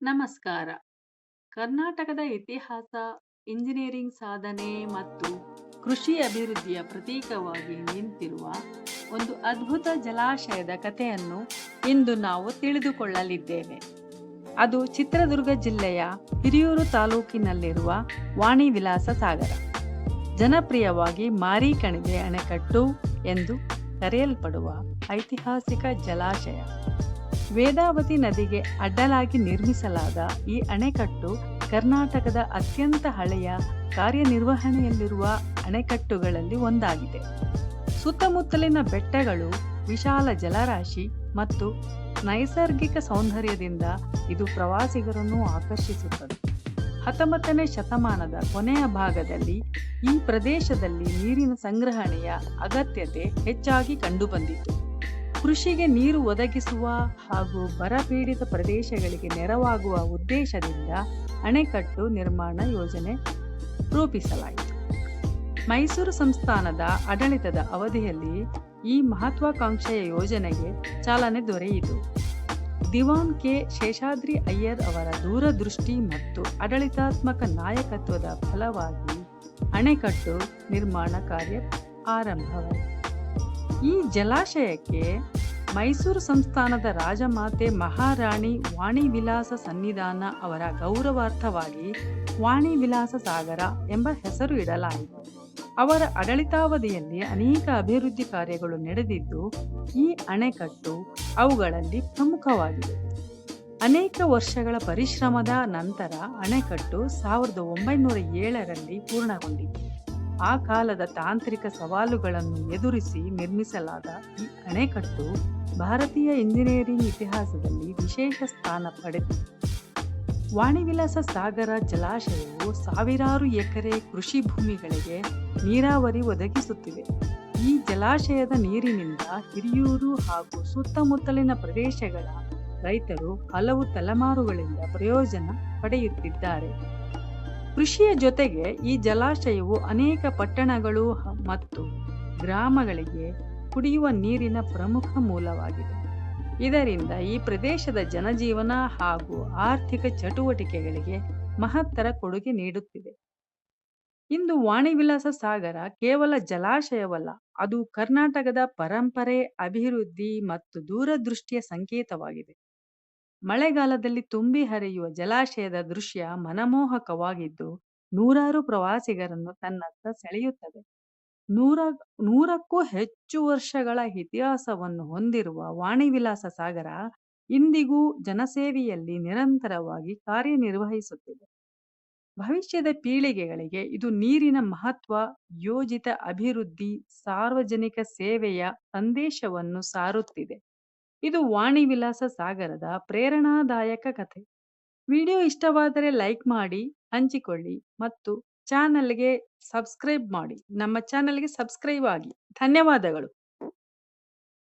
ನಮಸ್ಕಾರ. ಕರ್ನಾಟಕದ ಇತಿಹಾಸ, ಇಂಜಿನಿಯರಿಂಗ್ ಸಾಧನೆ ಮತ್ತು ಕೃಷಿ ಅಭಿವೃದ್ಧಿಯ ಪ್ರತೀಕವಾಗಿ ನಿಂತಿರುವ ಒಂದು ಅದ್ಭುತ ಜಲಾಶಯದ ಕಥೆಯನ್ನು ಇಂದು ನಾವು ತಿಳಿದುಕೊಳ್ಳಲಿದ್ದೇವೆ. ಅದು ಚಿತ್ರದುರ್ಗ ಜಿಲ್ಲೆಯ ಹಿರಿಯೂರು ತಾಲೂಕಿನಲ್ಲಿರುವ ವಾಣಿ ವಿಲಾಸ ಸಾಗರ. ಜನಪ್ರಿಯವಾಗಿ ಮಾರಿಕಣಿವೆ ಅಣೆಕಟ್ಟು ಎಂದು ಕರೆಯಲ್ಪಡುವ ಐತಿಹಾಸಿಕ ಜಲಾಶಯ. ವೇದಾವತಿ ನದಿಗೆ ಅಡ್ಡಲಾಗಿ ನಿರ್ಮಿಸಲಾದ ಈ ಅಣೆಕಟ್ಟು ಕರ್ನಾಟಕದ ಅತ್ಯಂತ ಹಳೆಯ ಕಾರ್ಯನಿರ್ವಹಣೆಯಲ್ಲಿರುವ ಅಣೆಕಟ್ಟುಗಳಲ್ಲಿ ಒಂದಾಗಿದೆ. ಸುತ್ತಮುತ್ತಲಿನ ಬೆಟ್ಟಗಳು, ವಿಶಾಲ ಜಲರಾಶಿ ಮತ್ತು ನೈಸರ್ಗಿಕ ಸೌಂದರ್ಯದಿಂದ ಇದು ಪ್ರವಾಸಿಗರನ್ನು ಆಕರ್ಷಿಸುತ್ತದೆ. 19ನೇ ಶತಮಾನದ ಕೊನೆಯ ಭಾಗದಲ್ಲಿ ಈ ಪ್ರದೇಶದಲ್ಲಿ ನೀರಿನ ಸಂಗ್ರಹಣೆಯ ಅಗತ್ಯತೆ ಹೆಚ್ಚಾಗಿ ಕಂಡುಬಂದಿತು. ಕೃಷಿಗೆ ನೀರು ಒದಗಿಸುವ ಹಾಗೂ ಬರಪೀಡಿತ ಪ್ರದೇಶಗಳಿಗೆ ನೆರವಾಗುವ ಉದ್ದೇಶದಿಂದ ಅಣೆಕಟ್ಟು ನಿರ್ಮಾಣ ಯೋಜನೆ ರೂಪಿಸಲಾಯಿತು. ಮೈಸೂರು ಸಂಸ್ಥಾನದ ಆಡಳಿತದ ಅವಧಿಯಲ್ಲಿ ಈ ಮಹತ್ವಾಕಾಂಕ್ಷೆಯ ಯೋಜನೆಗೆ ಚಾಲನೆ ದೊರೆಯಿತು. ದಿವಾನ್ ಕೆ ಶೇಷಾದ್ರಿ ಅಯ್ಯರ್ ಅವರ ದೂರದೃಷ್ಟಿ ಮತ್ತು ಆಡಳಿತಾತ್ಮಕ ನಾಯಕತ್ವದ ಫಲವಾಗಿ ಅಣೆಕಟ್ಟು ನಿರ್ಮಾಣ ಕಾರ್ಯ ಆರಂಭವಾಯಿತು. ಈ ಜಲಾಶಯಕ್ಕೆ ಮೈಸೂರು ಸಂಸ್ಥಾನದ ರಾಜಮಾತೆ ಮಹಾರಾಣಿ ವಾಣಿ ವಿಲಾಸ ಸನ್ನಿಧಾನ ಅವರ ಗೌರವಾರ್ಥವಾಗಿ ವಾಣಿ ವಿಲಾಸ ಸಾಗರ ಎಂಬ ಹೆಸರು ಇಡಲಾಯಿತು. ಅವರ ಆಡಳಿತಾವಧಿಯಲ್ಲಿ ಅನೇಕ ಅಭಿವೃದ್ಧಿ ಕಾರ್ಯಗಳು ನಡೆದಿದ್ದು, ಈ ಅಣೆಕಟ್ಟು ಅವುಗಳಲ್ಲಿ ಪ್ರಮುಖವಾಗಿದೆ. ಅನೇಕ ವರ್ಷಗಳ ಪರಿಶ್ರಮದ ನಂತರ ಅಣೆಕಟ್ಟು 1907ರಲ್ಲಿ ಪೂರ್ಣಗೊಂಡಿತು. ಆ ಕಾಲದ ತಾಂತ್ರಿಕ ಸವಾಲುಗಳನ್ನು ಎದುರಿಸಿ ನಿರ್ಮಿಸಲಾದ ಈ ಅಣೆಕಟ್ಟು ಭಾರತೀಯ ಇಂಜಿನಿಯರಿಂಗ್ ಇತಿಹಾಸದಲ್ಲಿ ವಿಶೇಷ ಸ್ಥಾನ ಪಡೆದಿದೆ. ವಾಣಿವಿಲಾಸ ಸಾಗರ ಜಲಾಶಯವು ಸಾವಿರಾರು ಎಕರೆ ಕೃಷಿ ಭೂಮಿಗಳಿಗೆ ನೀರಾವರಿ ಒದಗಿಸುತ್ತಿದೆ. ಈ ಜಲಾಶಯದ ನೀರಿನಿಂದ ಹಿರಿಯೂರು ಹಾಗೂ ಸುತ್ತಮುತ್ತಲಿನ ಪ್ರದೇಶಗಳ ರೈತರು ಹಲವು ತಲೆಮಾರುಗಳಿಂದ ಪ್ರಯೋಜನ ಪಡೆಯುತ್ತಿದ್ದಾರೆ. ಕೃಷಿಯ ಜೊತೆಗೆ ಈ ಜಲಾಶಯವು ಅನೇಕ ಪಟ್ಟಣಗಳು ಮತ್ತು ಗ್ರಾಮಗಳಿಗೆ ಕುಡಿಯುವ ನೀರಿನ ಪ್ರಮುಖ ಮೂಲವಾಗಿದೆ. ಇದರಿಂದ ಈ ಪ್ರದೇಶದ ಜನಜೀವನ ಹಾಗೂ ಆರ್ಥಿಕ ಚಟುವಟಿಕೆಗಳಿಗೆ ಮಹತ್ತರ ಕೊಡುಗೆ ನೀಡುತ್ತಿದೆ. ಇಂದು ವಾಣಿವಿಲಾಸ ಸಾಗರ ಕೇವಲ ಜಲಾಶಯವಲ್ಲ, ಅದು ಕರ್ನಾಟಕದ ಪರಂಪರೆ, ಅಭಿವೃದ್ಧಿ ಮತ್ತು ದೂರದೃಷ್ಟಿಯ ಸಂಕೇತವಾಗಿದೆ. ಮಳೆಗಾಲದಲ್ಲಿ ತುಂಬಿ ಹರಿಯುವ ಜಲಾಶಯದ ದೃಶ್ಯ ಮನಮೋಹಕವಾಗಿದ್ದು, ನೂರಾರು ಪ್ರವಾಸಿಗರನ್ನು ತನ್ನತ್ತ ಸೆಳೆಯುತ್ತದೆ. ನೂರಕ್ಕೂ ಹೆಚ್ಚು ವರ್ಷಗಳ ಇತಿಹಾಸವನ್ನು ಹೊಂದಿರುವ ವಾಣಿವಿಲಾಸ ಸಾಗರ ಇಂದಿಗೂ ಜನಸೇವೆಯಲ್ಲಿ ನಿರಂತರವಾಗಿ ಕಾರ್ಯನಿರ್ವಹಿಸುತ್ತಿದೆ. ಭವಿಷ್ಯದ ಪೀಳಿಗೆಗಳಿಗೆ ಇದು ನೀರಿನ ಮಹತ್ವ, ಯೋಜಿತ ಅಭಿವೃದ್ಧಿ, ಸಾರ್ವಜನಿಕ ಸೇವೆಯ ಸಂದೇಶವನ್ನು ಸಾರುತ್ತಿದೆ. ಇದು ವಾಣಿವಿಲಾಸ ಸಾಗರದ ಪ್ರೇರಣಾದಾಯಕ ಕಥೆ. ವಿಡಿಯೋ ಇಷ್ಟವಾದರೆ ಲೈಕ್ ಮಾಡಿ, ಹಂಚಿಕೊಳ್ಳಿ ಮತ್ತು ನಮ್ಮ ಚಾನೆಲ್ಗೆ ಸಬ್ಸ್ಕ್ರೈಬ್ ಆಗಿ. ಧನ್ಯವಾದಗಳು.